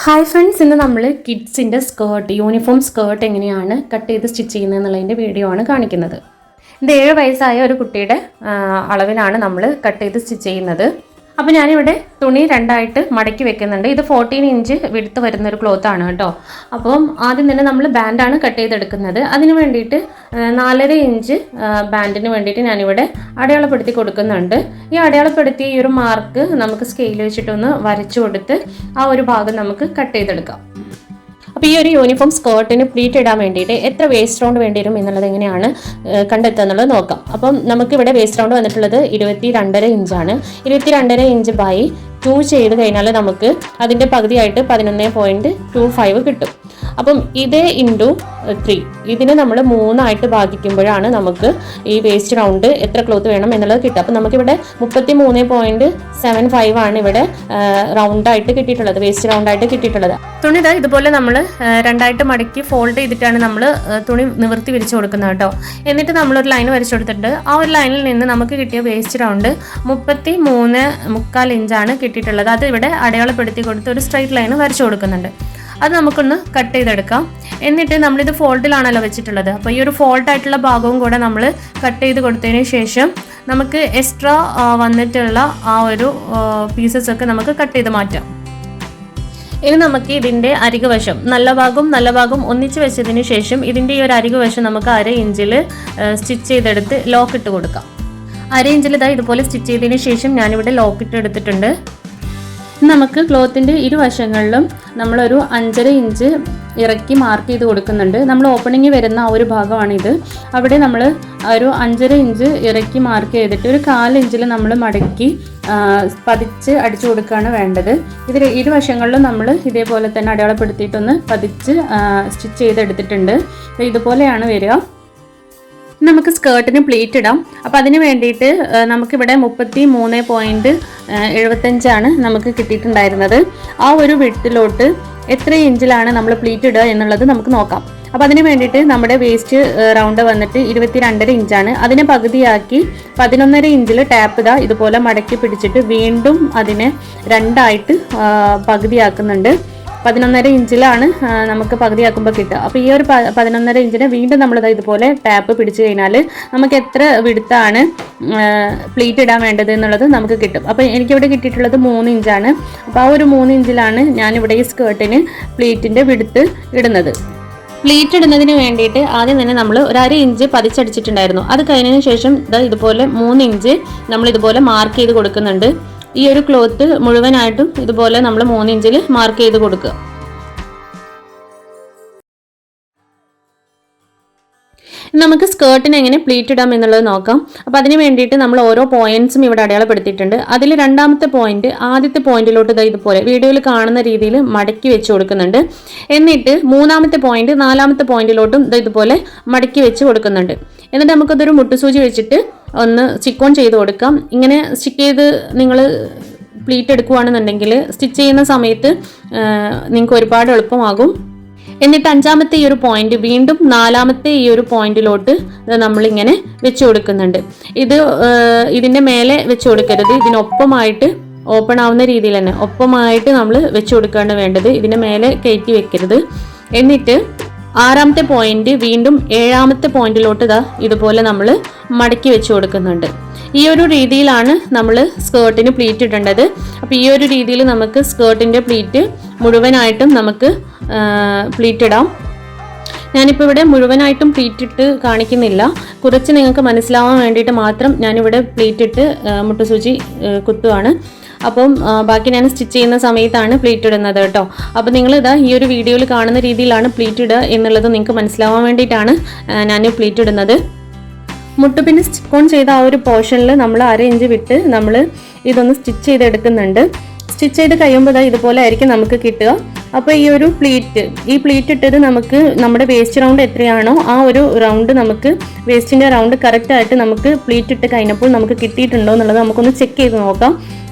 Hi friends, ഇന്ന് നമ്മൾ കിഡ്സിൻ്റെ uniform skirt എങ്ങനെയാണ് കട്ട് ചെയ്ത് സ്റ്റിച്ച് ചെയ്യുന്നത് എന്നുള്ളതിൻ്റെ വീഡിയോ ആണ് കാണിക്കുന്നത്. ഇത് 7 വയസ്സായ ഒരു കുട്ടിയുടെ അളവിലാണ് നമ്മൾ കട്ട് ചെയ്ത് സ്റ്റിച്ച് ചെയ്യുന്നത്. അപ്പോൾ ഞാനിവിടെ തുണി രണ്ടായിട്ട് മടക്കി വെക്കുന്നുണ്ട്. ഇത് 14 ഇഞ്ച് വിടുത്ത് വരുന്നൊരു ക്ലോത്താണ് കേട്ടോ. അപ്പം ആദ്യം തന്നെ നമ്മൾ ബാൻഡാണ് കട്ട് ചെയ്തെടുക്കുന്നത്. അതിന് വേണ്ടിയിട്ട് 4.5 ഇഞ്ച് ബാൻഡിന് വേണ്ടിയിട്ട് ഞാനിവിടെ അടയാളപ്പെടുത്തി കൊടുക്കുന്നുണ്ട്. ഈ അടയാളപ്പെടുത്തിയ ഈ ഒരു മാർക്ക് നമുക്ക് സ്കെയിൽ വെച്ചിട്ടൊന്ന് വരച്ചു കൊടുത്ത് ആ ഒരു ഭാഗം നമുക്ക് കട്ട് ചെയ്തെടുക്കാം. അപ്പോൾ ഈ ഒരു യൂണിഫോം സ്കേർട്ടിന് പ്ലീറ്റ് ഇടാൻ വേണ്ടിയിട്ട് എത്ര വേസ്റ്റ് റൗണ്ട് വേണ്ടി വരും എന്നുള്ളത് എങ്ങനെയാണ് കണ്ടെത്തുക എന്നുള്ളത് നോക്കാം. അപ്പം നമുക്കിവിടെ വേസ്റ്റ് റൗണ്ട് വന്നിട്ടുള്ളത് 22.5 ഇഞ്ചാണ്. 22.5 ഇഞ്ച് ബൈ 2 ചെയ്ത് കഴിഞ്ഞാൽ നമുക്ക് അതിൻ്റെ പകുതിയായിട്ട് 11.25 കിട്ടും. അപ്പം ഇതേ ഇൻറ്റു 3 ഇതിനെ നമ്മൾ 3 ഭാഗിക്കുമ്പോഴാണ് നമുക്ക് ഈ വേസ്റ്റ് റൗണ്ട് എത്ര ക്ലോത്ത് വേണം എന്നുള്ളത് കിട്ടുക. അപ്പം നമുക്കിവിടെ 33.75 ആണ് ഇവിടെ റൗണ്ടായിട്ട് കിട്ടിയിട്ടുള്ളത്, വേസ്റ്റ് റൗണ്ടായിട്ട് കിട്ടിയിട്ടുള്ളത്. തുണി ഇതുപോലെ നമ്മൾ രണ്ടായിട്ട് മടക്കി ഫോൾഡ് ചെയ്തിട്ടാണ് നമ്മൾ തുണി നിവർത്തി വിരിച്ചു കൊടുക്കുന്നത് കേട്ടോ. എന്നിട്ട് നമ്മളൊരു ലൈൻ വരച്ചു കൊടുത്തിട്ടുണ്ട്. ആ ഒരു ലൈനിൽ നിന്ന് നമുക്ക് കിട്ടിയ വേസ്റ്റ് റൗണ്ട് 33.25 ഇഞ്ചാണ് കിട്ടിയിട്ടുള്ളത്. അത് ഇവിടെ അടയാളപ്പെടുത്തി കൊടുത്ത് ഒരു സ്ട്രൈറ്റ് ലൈൻ വരച്ചു കൊടുക്കുന്നുണ്ട്. അത് നമുക്കൊന്ന് കട്ട് ചെയ്തെടുക്കാം. എന്നിട്ട് നമ്മളിത് ഫോൾഡിലാണല്ലോ വെച്ചിട്ടുള്ളത്. അപ്പോൾ ഈ ഒരു ഫോൾഡ് ആയിട്ടുള്ള ഭാഗവും കൂടെ നമ്മൾ കട്ട് ചെയ്ത് കൊടുത്തതിന് ശേഷം നമുക്ക് എക്സ്ട്രാ വന്നിട്ടുള്ള ആ ഒരു പീസസ് ഒക്കെ നമുക്ക് കട്ട് ചെയ്ത് മാറ്റാം. ഇനി നമുക്ക് ഇതിൻ്റെ അരികുവശം നല്ല ഭാഗം ഒന്നിച്ച് വെച്ചതിന് ശേഷം ഇതിൻ്റെ ഈ ഒരു അരികുവശം നമുക്ക് 1/2 ഇഞ്ചിൽ സ്റ്റിച്ച് ചെയ്തെടുത്ത് ലോക്ക് ഇട്ട് കൊടുക്കാം. 1/2 ഇഞ്ചിൽ ഇതുപോലെ സ്റ്റിച്ച് ചെയ്തതിന് ശേഷം ഞാനിവിടെ ലോക്ക് ഇട്ട് എടുത്തിട്ടുണ്ട്. നമുക്ക് ക്ലോത്തിൻ്റെ ഇരുവശങ്ങളിലും നമ്മളൊരു 5.5 ഇഞ്ച് ഇറക്കി മാർക്ക് ചെയ്ത് കൊടുക്കുന്നുണ്ട്. നമ്മൾ ഓപ്പണിങ് വരുന്ന ആ ഒരു ഭാഗമാണിത്. അവിടെ നമ്മൾ ഒരു 5.5 ഇഞ്ച് ഇറക്കി മാർക്ക് ചെയ്തിട്ട് ഒരു 1/4 ഇഞ്ചിൽ നമ്മൾ മടക്കി പതിച്ച് അടിച്ചു കൊടുക്കുകയാണ് വേണ്ടത്. ഇതിൽ ഇരുവശങ്ങളിലും നമ്മൾ ഇതേപോലെ തന്നെ അടയാളപ്പെടുത്തിയിട്ടൊന്ന് പതിച്ച് സ്റ്റിച്ച് ചെയ്തെടുത്തിട്ടുണ്ട്. ഇതുപോലെയാണ് വരിക. നമുക്ക് സ്കേർട്ടിന് പ്ലീറ്റ് ഇടാം. അപ്പോൾ അതിന് വേണ്ടിയിട്ട് നമുക്കിവിടെ 33.75 നമുക്ക് കിട്ടിയിട്ടുണ്ടായിരുന്നത്. ആ ഒരു വിഡ്ത്തിലോട്ട് എത്ര ഇഞ്ചിലാണ് നമ്മൾ പ്ലീറ്റ് ഇടുക എന്നുള്ളത് നമുക്ക് നോക്കാം. അപ്പോൾ അതിന് വേണ്ടിയിട്ട് നമ്മുടെ വേസ്റ്റ് റൗണ്ട് വന്നിട്ട് 22.5 ഇഞ്ചാണ്. അതിനെ പകുതിയാക്കി 11.5 ഇഞ്ചിൽ ടാപ്പ് ഇതുപോലെ മടക്കി പിടിച്ചിട്ട് വീണ്ടും അതിനെ രണ്ടായിട്ട് പകുതിയാക്കുന്നുണ്ട്. 11.5 ഇഞ്ചിലാണ് നമുക്ക് പകുതിയാക്കുമ്പോൾ കിട്ടുക. അപ്പോൾ ഈ ഒരു 11.5 ഇഞ്ചിനെ വീണ്ടും നമ്മൾ ഇതുപോലെ ടാപ്പ് പിടിച്ചു കഴിഞ്ഞാൽ നമുക്ക് എത്ര വിടുത്താണ് പ്ലീറ്റ് ഇടാൻ വേണ്ടത് എന്നുള്ളത് നമുക്ക് കിട്ടും. അപ്പോൾ എനിക്കിവിടെ കിട്ടിയിട്ടുള്ളത് 3 ഇഞ്ചാണ്. അപ്പോൾ ആ ഒരു 3 ഇഞ്ചിലാണ് ഞാനിവിടെ ഈ സ്കേർട്ടിന് പ്ലീറ്റിൻ്റെ വിടുത്ത് ഇടുന്നത്. പ്ലീറ്റ് ഇടുന്നതിന് വേണ്ടിയിട്ട് ആദ്യം തന്നെ നമ്മൾ ഒരു 1/2 ഇഞ്ച് പതിച്ചടിച്ചിട്ടുണ്ടായിരുന്നു. അത് കഴിഞ്ഞതിന് ശേഷം ഇതുപോലെ 3 ഇഞ്ച് നമ്മൾ ഇതുപോലെ മാർക്ക് ചെയ്ത് കൊടുക്കുന്നുണ്ട്. ഈ ഒരു ക്ലോത്ത് മുഴുവനായിട്ടും ഇതുപോലെ നമ്മൾ 3 ഇഞ്ചിൽ മാർക്ക് ചെയ്ത് കൊടുക്കുക. നമുക്ക് സ്കേർട്ടിന് എങ്ങനെ പ്ലീറ്റ് ഇടാം എന്നുള്ളത് നോക്കാം. അപ്പോൾ അതിന് വേണ്ടിയിട്ട് നമ്മൾ ഓരോ പോയിന്റ്സും ഇവിടെ അടയാളപ്പെടുത്തിയിട്ടുണ്ട്. അതിൽ രണ്ടാമത്തെ പോയിന്റ് ആദ്യത്തെ പോയിന്റിലോട്ട് ഇതുപോലെ വീഡിയോയിൽ കാണുന്ന രീതിയിൽ മടക്കി വെച്ച് കൊടുക്കുന്നുണ്ട്. എന്നിട്ട് മൂന്നാമത്തെ പോയിന്റ് 4ാമത്തെ പോയിന്റിലോട്ടും ഇതുപോലെ മടക്കി വെച്ച് കൊടുക്കുന്നുണ്ട്. എന്നിട്ട് നമുക്കതൊരു മുട്ടുസൂചി വെച്ചിട്ട് ഒന്ന് സ്റ്റിക്ക് ഓൺ ചെയ്ത് കൊടുക്കാം. ഇങ്ങനെ സ്റ്റിക്ക് ചെയ്ത് നിങ്ങൾ പ്ലീറ്റ് എടുക്കുകയാണെന്നുണ്ടെങ്കിൽ സ്റ്റിച്ച് ചെയ്യുന്ന സമയത്ത് നിങ്ങൾക്ക് ഒരുപാട് എളുപ്പമാകും. എന്നിട്ട് 5ാമത്തെ ഈ ഒരു പോയിന്റ് വീണ്ടും 4ാമത്തെ ഈ ഒരു പോയിന്റിലോട്ട് നമ്മളിങ്ങനെ വെച്ച് കൊടുക്കുന്നുണ്ട്. ഇതിൻ്റെ മേലെ വെച്ച് കൊടുക്കരുത്. ഇതിനൊപ്പമായിട്ട് ഓപ്പൺ ആവുന്ന രീതിയിൽ തന്നെ ഒപ്പമായിട്ട് നമ്മൾ വെച്ച് കൊടുക്കുകയാണ് വേണ്ടത്. ഇതിൻ്റെ മേലെ കയറ്റി വെക്കരുത്. എന്നിട്ട് 6ാമത്തെ പോയിന്റ് വീണ്ടും 7ാമത്തെ പോയിന്റിലോട്ട് ഇതുപോലെ നമ്മൾ മടക്കി വെച്ച് കൊടുക്കുന്നുണ്ട്. ഈ ഒരു രീതിയിലാണ് നമ്മൾ സ്കേർട്ടിന് പ്ലീറ്റ് ഇടേണ്ടത്. അപ്പോൾ ഈ ഒരു രീതിയിൽ നമുക്ക് സ്കേർട്ടിൻ്റെ പ്ലീറ്റ് മുഴുവനായിട്ടും നമുക്ക് പ്ലീറ്റ് ഇടാം. ഞാനിപ്പോൾ ഇവിടെ മുഴുവനായിട്ടും പ്ലീറ്റ് ഇട്ട് കാണിക്കുന്നില്ല. കുറച്ച് നിങ്ങൾക്ക് മനസ്സിലാവാൻ വേണ്ടിയിട്ട് മാത്രം ഞാനിവിടെ പ്ലീറ്റ് ഇട്ട് മുട്ടുസൂചി കുത്തുവാണ്. അപ്പം ബാക്കി ഞാൻ സ്റ്റിച്ച് ചെയ്യുന്ന സമയത്താണ് പ്ലീറ്റ് ഇടുന്നത് കേട്ടോ. അപ്പോൾ നിങ്ങൾ ഈ ഒരു വീഡിയോയിൽ കാണുന്ന രീതിയിലാണ് പ്ലീറ്റ് ഇടുക എന്നുള്ളത് നിങ്ങൾക്ക് മനസ്സിലാവാൻ വേണ്ടിയിട്ടാണ് ഞാൻ പ്ലീറ്റ് ഇടുന്നത്. മുട്ടുപിന്ന് സ്റ്റിക്ക് ഓൺ ചെയ്ത ആ ഒരു പോർഷനിൽ നമ്മൾ 1/2 ഇഞ്ച് വിട്ട് നമ്മൾ ഇതൊന്ന് സ്റ്റിച്ച് ചെയ്തെടുക്കുന്നുണ്ട്. സ്റ്റിച്ച് ചെയ്ത് കഴിയുമ്പോൾ ഇതുപോലെ ആയിരിക്കും നമുക്ക് കിട്ടുക. അപ്പോൾ ഈ ഒരു പ്ലീറ്റ് ഇട്ടത് നമുക്ക് നമ്മുടെ വേസ്റ്റ് റൗണ്ട് എത്രയാണോ ആ ഒരു റൗണ്ട് നമുക്ക് വേസ്റ്റിൻ്റെ റൗണ്ട് കറക്റ്റായിട്ട് നമുക്ക് പ്ലീറ്റ് ഇട്ട് കഴിഞ്ഞപ്പോൾ നമുക്ക് കിട്ടിയിട്ടുണ്ടോ എന്നുള്ളത് നമുക്കൊന്ന് ചെക്ക് ചെയ്ത് നോക്കാം.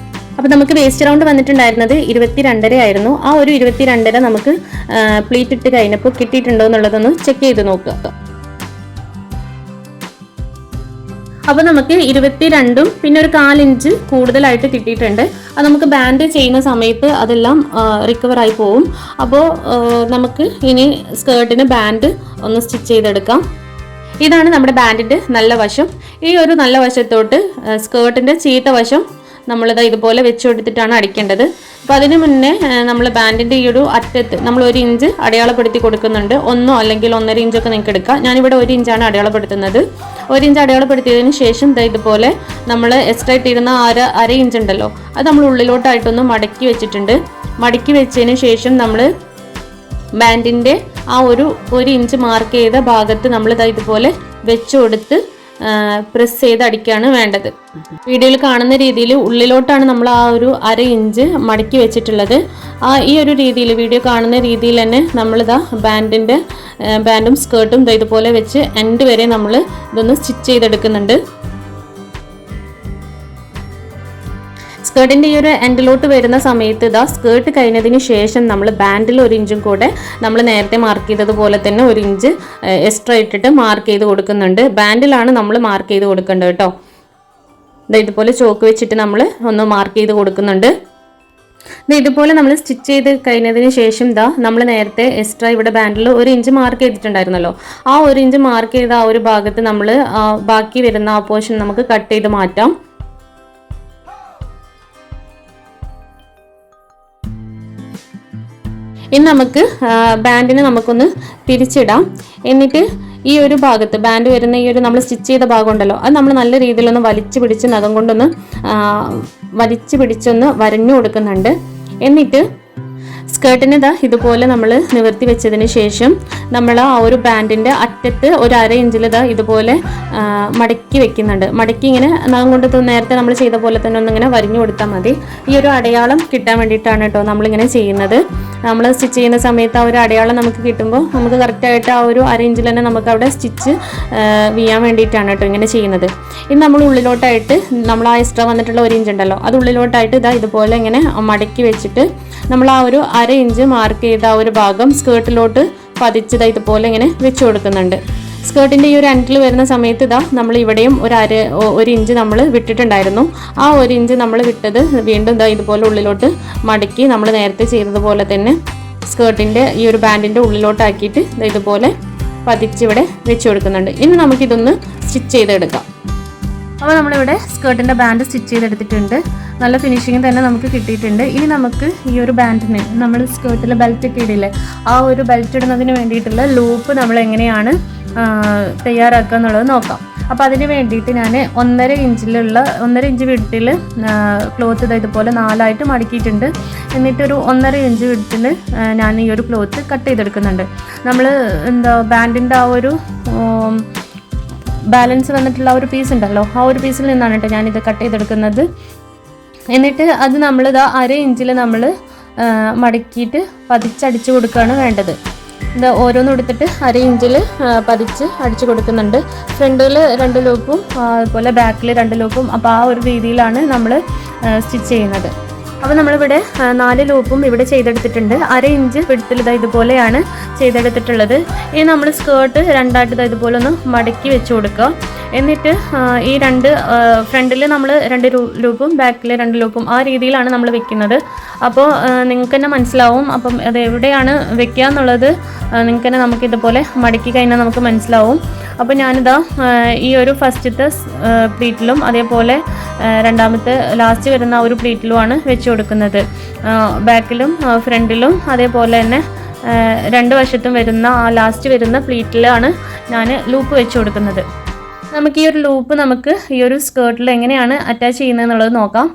അപ്പോൾ നമുക്ക് വേസ്റ്റ് റൗണ്ട് വന്നിട്ടുണ്ടായിരുന്നത് 22.5 ആയിരുന്നു. ആ ഒരു 22.5 നമുക്ക് പ്ലീറ്റ് ഇട്ട് കഴിഞ്ഞപ്പോൾ കിട്ടിയിട്ടുണ്ടോ എന്നുള്ളതൊന്ന് ചെക്ക് ചെയ്ത് നോക്കുക. അപ്പോൾ നമുക്ക് 22 പിന്നെ ഒരു 1/4 ഇഞ്ച് കൂടുതലായിട്ട് കിട്ടിയിട്ടുണ്ട്. അത് നമുക്ക് ബാൻഡ് ചെയ്യുന്ന സമയത്ത് അതെല്ലാം റിക്കവർ ആയി പോവും. അപ്പോൾ നമുക്ക് ഇനി സ്കേർട്ടിന് ബാൻഡ് ഒന്ന് സ്റ്റിച്ച് ചെയ്തെടുക്കാം. ഇതാണ് നമ്മുടെ ബാൻഡിൻ്റെ നല്ല വശം. ഈ ഒരു നല്ല വശത്തോട്ട് സ്കേർട്ടിൻ്റെ ചീത്ത വശം നമ്മളിത് ഇതുപോലെ വെച്ച് കൊടുത്തിട്ടാണ് അടിക്കേണ്ടത്. അപ്പോൾ അതിന് മുന്നേ നമ്മൾ ബാൻഡിൻ്റെ ഈ ഒരു അറ്റത്ത് നമ്മൾ 1 ഇഞ്ച് അടയാളപ്പെടുത്തി കൊടുക്കുന്നുണ്ട്. 1 അല്ലെങ്കിൽ 1.5 ഇഞ്ചൊക്കെ നിങ്ങൾക്ക് എടുക്കാം. ഞാനിവിടെ 1 ഇഞ്ചാണ് അടയാളപ്പെടുത്തുന്നത്. 1 ഇഞ്ച് അടയാളപ്പെടുത്തിയതിന് ശേഷം ഇതുപോലെ നമ്മൾ എക്സ്ട്രാ ഇട്ടിരുന്ന അര ഇഞ്ച് ഉണ്ടല്ലോ, അത് നമ്മൾ ഉള്ളിലോട്ടായിട്ടൊന്ന് മടക്കി വെച്ചിട്ടുണ്ട്. മടക്കി വെച്ചതിന് ശേഷം നമ്മൾ ബാൻഡിൻ്റെ ആ 1 ഇഞ്ച് മാർക്ക് ചെയ്ത ഭാഗത്ത് നമ്മൾ ഇതുപോലെ വെച്ച് കൊടുത്ത് പ്രസ് ചെയ്ത് അടിക്കുകയാണ് വേണ്ടത്. വീഡിയോയിൽ കാണുന്ന രീതിയിൽ ഉള്ളിലോട്ടാണ് നമ്മൾ ആ അര ഇഞ്ച് മടക്കി വെച്ചിട്ടുള്ളത്. ഈ ഒരു രീതിയിൽ വീഡിയോ കാണുന്ന രീതിയിൽ തന്നെ നമ്മളിതാ ബാൻഡും സ്കേർട്ടും ഇതുപോലെ വെച്ച് എൻഡ് വരെ നമ്മൾ ഇതൊന്ന് സ്റ്റിച്ച് ചെയ്തെടുക്കുന്നുണ്ട്. സ്കേർട്ടിൻ്റെ ഈ ഒരു എൻഡിലോട്ട് വരുന്ന സമയത്ത് സ്കേർട്ട് കഴിഞ്ഞതിന് ശേഷം നമ്മൾ ബാൻഡിൽ 1 ഇഞ്ചും കൂടെ നമ്മൾ നേരത്തെ മാർക്ക് ചെയ്തതുപോലെ തന്നെ 1 ഇഞ്ച് എക്സ്ട്രാ ഇട്ടിട്ട് മാർക്ക് ചെയ്ത് കൊടുക്കുന്നുണ്ട്. ബാൻഡിലാണ് നമ്മൾ മാർക്ക് ചെയ്ത് കൊടുക്കേണ്ടത് കേട്ടോ. ഇതുപോലെ ചോക്ക് വെച്ചിട്ട് നമ്മൾ ഒന്ന് മാർക്ക് ചെയ്ത് കൊടുക്കുന്നുണ്ട്. ഇതുപോലെ നമ്മൾ സ്റ്റിച്ച് ചെയ്ത് കഴിഞ്ഞതിന് ശേഷം നമ്മൾ നേരത്തെ എക്സ്ട്രാ ഇവിടെ ബാൻഡിൽ 1 ഇഞ്ച് മാർക്ക് ചെയ്തിട്ടുണ്ടായിരുന്നല്ലോ, ആ 1 ഇഞ്ച് മാർക്ക് ചെയ്ത ആ ഒരു ഭാഗത്ത് നമ്മൾ ബാക്കി വരുന്ന ആ പോർഷൻ നമുക്ക് കട്ട് ചെയ്ത് മാറ്റാം. ഇനി നമുക്ക് ബാൻഡിനെ നമുക്കൊന്ന് തിരിച്ചിടാം. എന്നിട്ട് ഈ ഒരു ഭാഗത്ത് ബാൻഡ് വരുന്ന ഈ ഒരു നമ്മൾ സ്റ്റിച്ച് ചെയ്ത ഭാഗം ഉണ്ടല്ലോ, അത് നമ്മൾ നല്ല രീതിയിലൊന്ന് വലിച്ചു പിടിച്ച് നഖം കൊണ്ടൊന്ന് വലിച്ചു പിടിച്ചൊന്ന് വരഞ്ഞു കൊടുക്കുന്നുണ്ട്. എന്നിട്ട് സ്കേർട്ടിന് ഇതുപോലെ നമ്മൾ നിവർത്തി വെച്ചതിന് ശേഷം നമ്മൾ ആ ഒരു ബാൻഡിൻ്റെ അറ്റത്ത് 1/2 ഇഞ്ചിൽ ഇതുപോലെ മടക്കി വെക്കുന്നുണ്ട്. മടക്കി ഇങ്ങനെ നഖം കൊണ്ട് നേരത്തെ നമ്മൾ ചെയ്ത പോലെ തന്നെ ഒന്നിങ്ങനെ വരിഞ്ഞു കൊടുത്താൽ മതി. ഈ ഒരു അടയാളം കിട്ടാൻ വേണ്ടിയിട്ടാണ് കേട്ടോ നമ്മളിങ്ങനെ ചെയ്യുന്നത്. നമ്മൾ സ്റ്റിച്ച് ചെയ്യുന്ന സമയത്ത് ആ ഒരു അടയാളം നമുക്ക് കിട്ടുമ്പോൾ നമുക്ക് കറക്റ്റായിട്ട് ആ 1/2 ഇഞ്ചിൽ തന്നെ നമുക്ക് അവിടെ സ്റ്റിച്ച് വീയാൻ വേണ്ടിയിട്ടാണ് കേട്ടോ ഇങ്ങനെ ചെയ്യുന്നത്. ഇനി നമ്മൾ ഉള്ളിലോട്ടായിട്ട് നമ്മൾ ആ എക്സ്ട്രാ വന്നിട്ടുള്ള 1 ഇഞ്ച് ഉണ്ടല്ലോ, അത് ഉള്ളിലോട്ടായിട്ട് ഇതുപോലെ ഇങ്ങനെ മടക്കി വെച്ചിട്ട് നമ്മൾ ആ 1/2 ഇഞ്ച് മാർക്ക് ചെയ്ത ആ ഒരു ഭാഗം സ്കേർട്ടിലോട്ട് പതിച്ചത് ഇതുപോലെ ഇങ്ങനെ വെച്ച് കൊടുക്കുന്നുണ്ട്. സ്കേർട്ടിൻ്റെ ഈ ഒരു എൻഡിൽ വരുന്ന സമയത്ത് നമ്മൾ ഇവിടെയും 1 ഇഞ്ച് നമ്മൾ വിട്ടിട്ടുണ്ടായിരുന്നു. ആ 1 ഇഞ്ച് നമ്മൾ വിട്ടത് വീണ്ടും ഇതുപോലെ ഉള്ളിലോട്ട് മടക്കി നമ്മൾ നേരത്തെ ചെയ്തതുപോലെ തന്നെ സ്കേർട്ടിൻ്റെ ഈ ഒരു ബാൻഡിൻ്റെ ഉള്ളിലോട്ടാക്കിയിട്ട് ഇതുപോലെ പതിച്ചിവിടെ വെച്ച് കൊടുക്കുന്നുണ്ട്. ഇനി നമുക്കിതൊന്ന് സ്റ്റിച്ച് ചെയ്തെടുക്കാം. അപ്പോൾ നമ്മളിവിടെ സ്കേർട്ടിൻ്റെ ബാൻഡ് സ്റ്റിച്ച് ചെയ്തെടുത്തിട്ടുണ്ട്. നല്ല ഫിനിഷിങ് തന്നെ നമുക്ക് കിട്ടിയിട്ടുണ്ട്. ഇനി നമുക്ക് ഈ ഒരു ബാൻഡിന് നമ്മൾ സ്കേർട്ടിൽ ബെൽറ്റ് ഒക്കെ ഇടില്ലേ, ആ ഒരു ബെൽറ്റ് ഇടുന്നതിന് വേണ്ടിയിട്ടുള്ള ലൂപ്പ് നമ്മൾ എങ്ങനെയാണ് തയ്യാറാക്കുക എന്നുള്ളത് നോക്കാം. അപ്പോൾ അതിന് വേണ്ടിയിട്ട് ഞാൻ 1.5 ഇഞ്ച് വിഡ്ത്തിൽ ക്ലോത്ത് ഇതുപോലെ 4ആയിട്ട് മടക്കിയിട്ടുണ്ട്. എന്നിട്ടൊരു 1.5 ഇഞ്ച് വിഡ്ത്തിൽ ഞാൻ ഈ ഒരു ക്ലോത്ത് കട്ട് ചെയ്തെടുക്കുന്നുണ്ട്. നമ്മൾ ബാൻഡിൻ്റെ ആ ഒരു ബാലൻസ് വന്നിട്ടുള്ള ആ ഒരു പീസ് ഉണ്ടല്ലോ, ആ ഒരു പീസിൽ നിന്നാണ് കേട്ടോ ഞാനിത് കട്ട് ചെയ്തെടുക്കുന്നത്. എന്നിട്ട് അത് നമ്മൾ 1/2 ഇഞ്ചിൽ നമ്മൾ മടക്കിയിട്ട് പതിച്ചടിച്ച് കൊടുക്കുകയാണ് വേണ്ടത്. ഇത് ഓരോന്നും എടുത്തിട്ട് 1/2 ഇഞ്ചിൽ പതിച്ച് അടിച്ചു കൊടുക്കുന്നുണ്ട്. ഫ്രണ്ടിൽ 2 ലൂപ്പും അതുപോലെ ബാക്കിൽ 2 ലൂപ്പും. അപ്പോൾ ആ ഒരു രീതിയിലാണ് നമ്മൾ സ്റ്റിച്ച് ചെയ്യുന്നത്. അപ്പോൾ നമ്മളിവിടെ 4 ലൂപ്പും ഇവിടെ ചെയ്തെടുത്തിട്ടുണ്ട്. 1/2 ഇഞ്ച് വിഡ്ത്തിൽ ഇതുപോലെയാണ് ചെയ്തെടുത്തിട്ടുള്ളത്. ഇനി നമ്മൾ സ്കേർട്ട് 2ആയിട്ട് ഇതുപോലെ ഒന്ന് മടക്കി വെച്ച് കൊടുക്കുക. എന്നിട്ട് ഈ ഫ്രണ്ടിൽ നമ്മൾ 2 ലൂപ്പും ബാക്കിൽ 2 ലൂപ്പും ആ രീതിയിലാണ് നമ്മൾ വെക്കുന്നത്. അപ്പോൾ നിങ്ങൾക്ക് തന്നെ മനസ്സിലാവും. അപ്പം അത് എവിടെയാണ് വെക്കുക എന്നുള്ളത് നിങ്ങൾക്ക് തന്നെ നമുക്കിതുപോലെ മടക്കി കഴിഞ്ഞാൽ നമുക്ക് മനസ്സിലാവും. അപ്പോൾ ഞാനിതാ ഈ ഒരു ഫസ്റ്റത്തെ പ്ലീറ്റിലും അതേപോലെ രണ്ടാമത്തെ ലാസ്റ്റ് വരുന്ന ആ ഒരു പ്ലീറ്റിലുമാണ് വെച്ച് കൊടുക്കുന്നത്. ബാക്കിലും ഫ്രണ്ടിലും അതേപോലെ തന്നെ 2 വശത്തും വരുന്ന ആ ലാസ്റ്റ് വരുന്ന പ്ലീറ്റിലാണ് ഞാൻ ലൂപ്പ് വെച്ച് കൊടുക്കുന്നത്. നമുക്ക് ഈ ഒരു ലൂപ്പ് നമുക്ക് ഈ ഒരു സ്കേർട്ടിൽ എങ്ങനെയാണ് അറ്റാച്ച് ചെയ്യുന്നത് എന്നുള്ളത് നോക്കാം.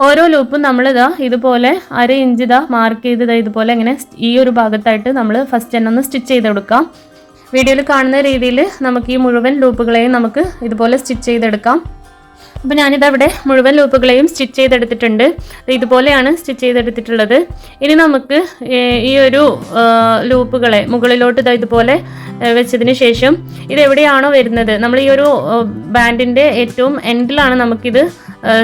ഓരോ ലൂപ്പും നമ്മളിതാ ഇതുപോലെ 1/2 ഇഞ്ച് മാർക്ക് ചെയ്ത് ഇതുപോലെ ഇങ്ങനെ ഈ ഒരു ഭാഗത്തായിട്ട് നമ്മൾ ഫസ്റ്റ് തന്നെ ഒന്ന് സ്റ്റിച്ച് ചെയ്ത് കൊടുക്കാം. വീഡിയോയിൽ കാണുന്ന രീതിയിൽ നമുക്ക് ഈ മുഴുവൻ ലൂപ്പുകളെയും നമുക്ക് ഇതുപോലെ സ്റ്റിച്ച് ചെയ്തെടുക്കാം. അപ്പോൾ ഞാനിതവിടെ മുഴുവൻ ലൂപ്പുകളെയും സ്റ്റിച്ച് ചെയ്തെടുത്തിട്ടുണ്ട്. ഇതുപോലെയാണ് സ്റ്റിച്ച് ചെയ്തെടുത്തിട്ടുള്ളത്. ഇനി നമുക്ക് ഈ ഒരു ലൂപ്പുകളെ മുകളിലോട്ട് ഇതുപോലെ വെച്ചതിന് ശേഷം ഇതെവിടെയാണോ വരുന്നത്, നമ്മൾ ഈ ഒരു ബാൻഡിൻ്റെ ഏറ്റവും എൻഡിലാണ് നമുക്കിത്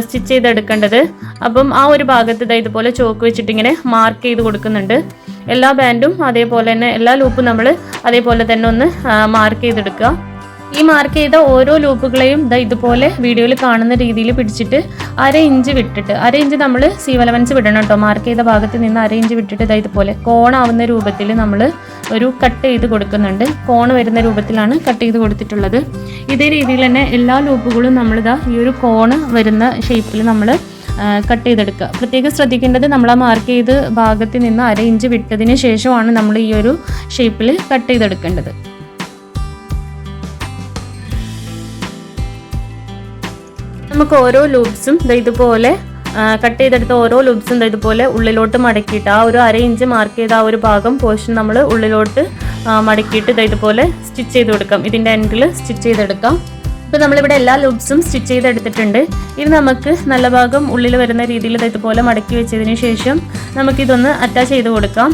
സ്റ്റിച്ച് ചെയ്തെടുക്കേണ്ടത്. അപ്പം ആ ഒരു ഭാഗത്ത് ഇതുപോലെ ചോക്ക് വെച്ചിട്ട് ഇങ്ങനെ മാർക്ക് ചെയ്ത് കൊടുക്കുന്നുണ്ട്. എല്ലാ ബാൻഡും അതേപോലെ തന്നെ എല്ലാ ലൂപ്പും നമ്മൾ അതേപോലെ തന്നെ ഒന്ന് മാർക്ക് ചെയ്തെടുക്കുക. ഈ മാർക്ക് ചെയ്ത ഓരോ ലൂപ്പുകളെയും ഇതുപോലെ വീഡിയോയിൽ കാണുന്ന രീതിയിൽ പിടിച്ചിട്ട് 1/2 ഇഞ്ച് വിട്ടിട്ട് 1/2 ഇഞ്ച് നമ്മൾ സീം അലവൻസ് വിടണം കേട്ടോ. മാർക്ക് ചെയ്ത ഭാഗത്ത് നിന്ന് 1/2 ഇഞ്ച് വിട്ടിട്ട് ഇതുപോലെ കോണാവുന്ന രൂപത്തിൽ നമ്മൾ ഒരു കട്ട് ചെയ്ത് കൊടുക്കുന്നുണ്ട്. കോണ് വരുന്ന രൂപത്തിലാണ് കട്ട് ചെയ്ത് കൊടുത്തിട്ടുള്ളത്. ഇതേ രീതിയിൽ തന്നെ എല്ലാ ലൂപ്പുകളും നമ്മളിതാ ഈ ഒരു കോണ് വരുന്ന ഷേപ്പിൽ നമ്മൾ കട്ട് ചെയ്തെടുക്കുക. പ്രത്യേകം ശ്രദ്ധിക്കേണ്ടത് നമ്മൾ ആ മാർക്ക് ചെയ്ത് ഭാഗത്ത് നിന്ന് 1/2 ഇഞ്ച് വിട്ടതിന് ശേഷമാണ് നമ്മൾ ഈ ഒരു ഷേപ്പിൽ കട്ട് ചെയ്തെടുക്കേണ്ടത്. നമുക്ക് ഓരോ ലൂപ്സും ഇതുപോലെ കട്ട് ചെയ്തെടുത്ത ഓരോ ലൂപ്സും ഇതുപോലെ ഉള്ളിലോട്ട് മടക്കിയിട്ട് ആ ഒരു 1/2 ഇഞ്ച് മാർക്ക് ചെയ്ത ആ ഒരു ഭാഗം പോർഷൻ നമ്മൾ ഉള്ളിലോട്ട് മടക്കിയിട്ട് ഇതുപോലെ സ്റ്റിച്ച് ചെയ്ത് കൊടുക്കാം. ഇതിൻ്റെ എൻഡിൽ സ്റ്റിച്ച് ചെയ്തെടുക്കാം. ഇപ്പോൾ നമ്മളിവിടെ എല്ലാ ലൂപ്സും സ്റ്റിച്ച് ചെയ്തെടുത്തിട്ടുണ്ട്. ഇനി നമുക്ക് നല്ല ഭാഗം ഉള്ളിൽ വരുന്ന രീതിയിൽ ഇതുപോലെ മടക്കി വെച്ചതിന് ശേഷം നമുക്കിതൊന്ന് അറ്റാച്ച് ചെയ്ത് കൊടുക്കാം.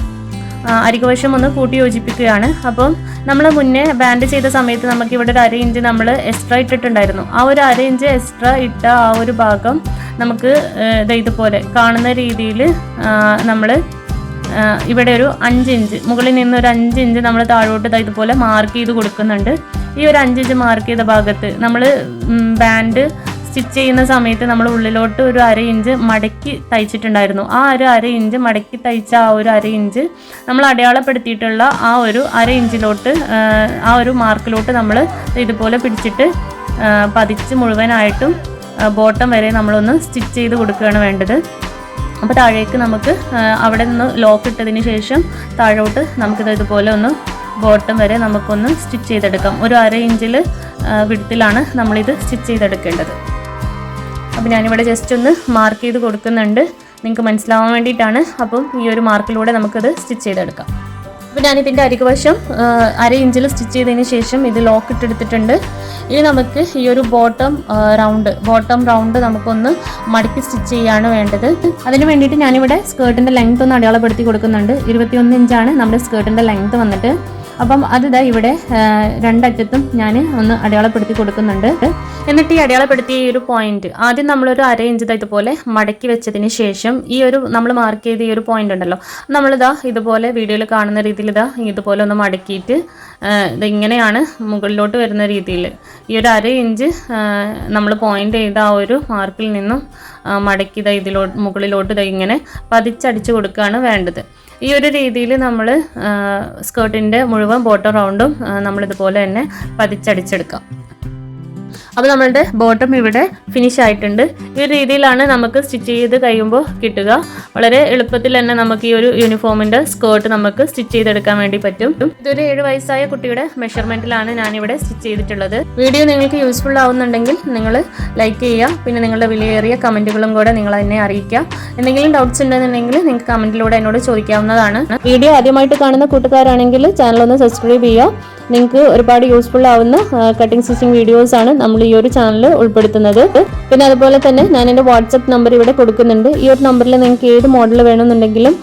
അരികുവശം ഒന്ന് കൂട്ടി യോജിപ്പിക്കുകയാണ്. അപ്പം നമ്മൾ മുന്നേ ബാൻഡ് ചെയ്ത സമയത്ത് നമുക്കിവിടെ ഒരു 1/2 ഇഞ്ച് നമ്മൾ എക്സ്ട്രാ ഇട്ടിട്ടുണ്ടായിരുന്നു. ആ ഒരു 1/2 ഇഞ്ച് എക്സ്ട്രാ ഇട്ട ആ ഒരു ഭാഗം നമുക്ക് ഇതുപോലെ കാണുന്ന രീതിയിൽ നമ്മൾ ഇവിടെ ഒരു 5 ഇഞ്ച് മുകളിൽ നിന്ന് ഒരു 5 ഇഞ്ച് നമ്മൾ താഴോട്ട് ഇതുപോലെ മാർക്ക് ചെയ്ത് കൊടുക്കുന്നുണ്ട്. ഈ ഒരു 5 ഇഞ്ച് മാർക്ക് ചെയ്ത ഭാഗത്ത് നമ്മൾ ബാൻഡ് സ്റ്റിച്ച് ചെയ്യുന്ന സമയത്ത് നമ്മൾ ഉള്ളിലോട്ട് ഒരു 1/2 ഇഞ്ച് മടക്കി തയ്ച്ചിട്ടുണ്ടായിരുന്നു. ആ ഒരു 1/2 ഇഞ്ച് മടക്കി തയ്ച്ച ആ ഒരു 1/2 ഇഞ്ച് നമ്മൾ അടയാളപ്പെടുത്തിയിട്ടുള്ള ആ ഒരു 1/2 ഇഞ്ചിലോട്ട് ആ ഒരു മാർക്കിലോട്ട് നമ്മൾ ഇതുപോലെ പിടിച്ചിട്ട് പതിച്ച് മുഴുവനായിട്ടും ബോട്ടം വരെ നമ്മളൊന്ന് സ്റ്റിച്ച് ചെയ്ത് കൊടുക്കുകയാണ് വേണ്ടത്. അപ്പോൾ താഴേക്ക് നമുക്ക് അവിടെ നിന്ന് ലോക്ക് ഇട്ടതിന് ശേഷം താഴോട്ട് നമുക്കിത് ഇതുപോലെ ഒന്ന് ബോട്ടം വരെ നമുക്കൊന്ന് സ്റ്റിച്ച് ചെയ്തെടുക്കാം. ഒരു 1/2 ഇഞ്ചിൽ വിഡ്ത്തിലാണ് നമ്മളിത് സ്റ്റിച്ച് ചെയ്തെടുക്കേണ്ടത്. അപ്പോൾ ഞാനിവിടെ ജസ്റ്റ് ഒന്ന് മാർക്ക് ചെയ്ത് കൊടുക്കുന്നുണ്ട്, നിങ്ങൾക്ക് മനസ്സിലാവാൻ വേണ്ടിയിട്ടാണ്. അപ്പം ഈ ഒരു മാർക്കിലൂടെ നമുക്കത് സ്റ്റിച്ച് ചെയ്തെടുക്കാം. അപ്പോൾ ഞാനിതിൻ്റെ അരികുവശം 1/2 ഇഞ്ചിൽ സ്റ്റിച്ച് ചെയ്തതിന് ശേഷം ഇത് ലോക്ക് ഇട്ടെടുത്തിട്ടുണ്ട്. ഇനി നമുക്ക് ഈ ഒരു ബോട്ടം റൗണ്ട് നമുക്കൊന്ന് മടക്കി സ്റ്റിച്ച് ചെയ്യാണ് വേണ്ടത്. അതിന് വേണ്ടിയിട്ട് ഞാനിവിടെ സ്കേർട്ടിൻ്റെ ലെങ്ത് ഒന്ന് അടയാളപ്പെടുത്തി കൊടുക്കുന്നുണ്ട്. 21 ഇഞ്ചാണ് നമ്മുടെ സ്കേർട്ടിൻ്റെ ലെങ്ത് വന്നിട്ട്. അപ്പം അത് ഇവിടെ രണ്ടറ്റത്തും ഞാൻ ഒന്ന് അടയാളപ്പെടുത്തി കൊടുക്കുന്നുണ്ട്. എന്നിട്ട് ഈ അടയാളപ്പെടുത്തിയ ഈ ഒരു പോയിന്റ് ആദ്യം നമ്മളൊരു 1/2 ഇഞ്ച് ഇതുപോലെ മടക്കി വെച്ചതിന് ശേഷം ഈ ഒരു നമ്മൾ മാർക്ക് ചെയ്ത ഈ ഒരു പോയിന്റ് ഉണ്ടല്ലോ, നമ്മളിതാ ഇതുപോലെ വീഡിയോയിൽ കാണുന്ന രീതിയിൽ ഇതുപോലെ ഒന്ന് മടക്കിയിട്ട് ഇങ്ങനെയാണ് മുകളിലോട്ട് വരുന്ന രീതിയിൽ ഈ ഒരു 1/2 ഇഞ്ച് നമ്മൾ പോയിന്റ് ചെയ്ത ആ ഒരു മാർക്കിൽ നിന്നും മടക്കി മുകളിലോട്ട് ഇങ്ങനെ പതിച്ചടിച്ച് കൊടുക്കുകയാണ് വേണ്ടത്. ഈ ഒരു രീതിയിൽ നമ്മൾ സ്കേർട്ടിൻ്റെ മുഴുവൻ ബോട്ടം റൗണ്ടും നമ്മളിതുപോലെ തന്നെ പതിച്ചടിച്ചെടുക്കാം. അപ്പോൾ നമ്മളുടെ ബോട്ടം ഇവിടെ ഫിനിഷ് ആയിട്ടുണ്ട്. ഈ ഒരു രീതിയിലാണ് നമുക്ക് സ്റ്റിച്ച് ചെയ്ത് കഴിയുമ്പോൾ കിട്ടുക. വളരെ എളുപ്പത്തിൽ തന്നെ നമുക്ക് ഈ ഒരു യൂണിഫോമിൻ്റെ സ്കേർട്ട് നമുക്ക് സ്റ്റിച്ച് ചെയ്തെടുക്കാൻ വേണ്ടി പറ്റും. ഇതൊരു 7 വയസ്സായ കുട്ടിയുടെ മെഷർമെൻറ്റിലാണ് ഞാനിവിടെ സ്റ്റിച്ച് ചെയ്തിട്ടുള്ളത്. വീഡിയോ നിങ്ങൾക്ക് യൂസ്ഫുൾ ആവുന്നുണ്ടെങ്കിൽ നിങ്ങൾ ലൈക്ക് ചെയ്യുക. പിന്നെ നിങ്ങളുടെ വിലയേറിയ കമൻറ്റുകളും കൂടെ നിങ്ങൾ എന്നെ അറിയിക്കുക. എന്തെങ്കിലും ഡൗട്ട്സ് ഉണ്ടെന്നുണ്ടെങ്കിൽ നിങ്ങൾക്ക് കമൻറ്റിലൂടെ എന്നോട് ചോദിക്കാവുന്നതാണ്. വീഡിയോ ആദ്യമായിട്ട് കാണുന്ന കൂട്ടുകാരാണെങ്കിൽ ചാനലൊന്ന് സബ്സ്ക്രൈബ് ചെയ്യുക. നിങ്ങൾക്ക് ഒരുപാട് യൂസ്ഫുൾ ആവുന്ന കട്ടിംഗ് സ്റ്റിച്ചിങ് വീഡിയോസാണ് നമ്മൾ ഈ ഒരു ചാനലിൽ ഉൾപ്പെടുത്തുന്നത്. പിന്നെ അതുപോലെ തന്നെ ഞാൻ എൻ്റെ വാട്സപ്പ് നമ്പർ ഇവിടെ കൊടുക്കുന്നുണ്ട്. ഈ ഒരു നമ്പറിൽ നിങ്ങൾക്ക് ഏത് മോഡൽ വേണമെന്നുണ്ടെങ്കിലും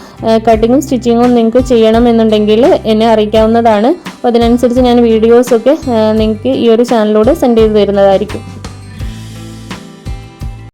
കട്ടിങ്ങും സ്റ്റിച്ചിങ്ങും നിങ്ങൾക്ക് ചെയ്യണം എന്നുണ്ടെങ്കിൽ എന്നെ അറിയിക്കാവുന്നതാണ്. അപ്പോൾ അതിനനുസരിച്ച് ഞാൻ വീഡിയോസൊക്കെ നിങ്ങൾക്ക് ഈ ഒരു ചാനലിലൂടെ സെൻഡ് ചെയ്ത് തരുന്നതായിരിക്കും.